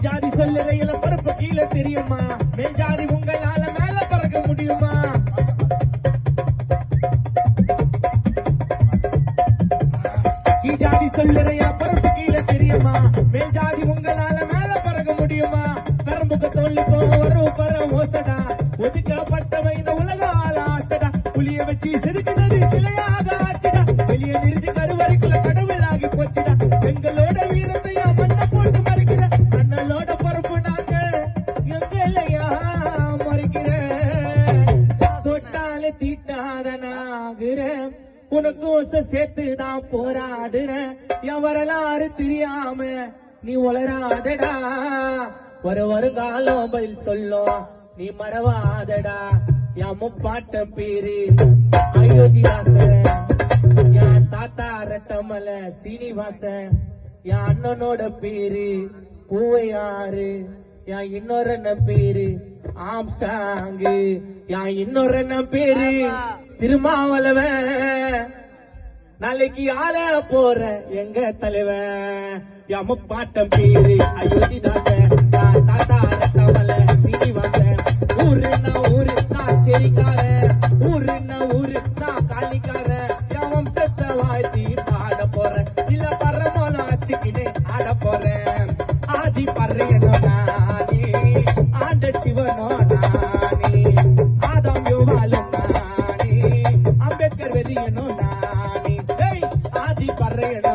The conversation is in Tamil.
ஜாதி சொல்லுறையில பருப்பு கீழே தெரியுமா? மேல் ஜாதி உங்களால மேல பறக்க முடியுமா? ஜாதி சொல்லுறையா பருப்பு கீழே தெரியுமா? மேல் ஜாதி உங்களால மேல பறக்க முடியுமா? பெரம்புக்கு தோல்லிக்கோ வரும் பரம் ஓசடா, ஒதுக்கப்பட்டவை இந்த உலக ஆள ஆசடா. புளிய வச்சு செதுக்கினது சிலையாக ஆச்சுடா, வெளியே நிறுத்தி கருவறைக்குள்ள கடவுளாகி போச்சுடா. எங்களோட வீரத்தையா மண்ண போட்டு மறைக்கிற, அண்ணலோட பருப்பு நாங்க எங்க இல்லையா மறைக்கிற. சொட்டால தீட்டாத நாகுற, உனக்கு சேர்த்துதான் போராடுற. என் வரலாறு தெரியாம நீ உளராதடா, வருங்காலம் பதில் சொல்லும் நீ மறவாதடா. என் முப்பாட்ட பேரு அயோத்திதாசன், என் தாத்தா ரட்டமல சீனிவாசன், என் அண்ணனோட பேரு பூவையாறு, என் இன்னொரு அண்ணன் பேரு ஆம்ஸ்டாங்கு, என் இன்னொரு அண்ணன் பேரு திருமாவளவன். நாளைக்கு ஆள போற எங்க தலைவன் என் முப்பாட்டம் பேரு அயோத்திதாசன், தாத்தா ரட்டமல சீனிவாசன். ஊருன்னா ஊரு நான் செரிக்காரன், ஊருன்னா ஊரு நான் காலிக்காரன். என் வம்சத்தை வாழ்த்தி பாட போறேன், இல்ல பரமோல வச்சுக்கினே ஆட போறேன். ஆதி பறையனோ நானே, ஆண்ட சிவனோ நானே, ஆதாம் யோவாலும் நானே, அம்பேத்கர் வெறியனோ நானே. ஆதி பறையனோ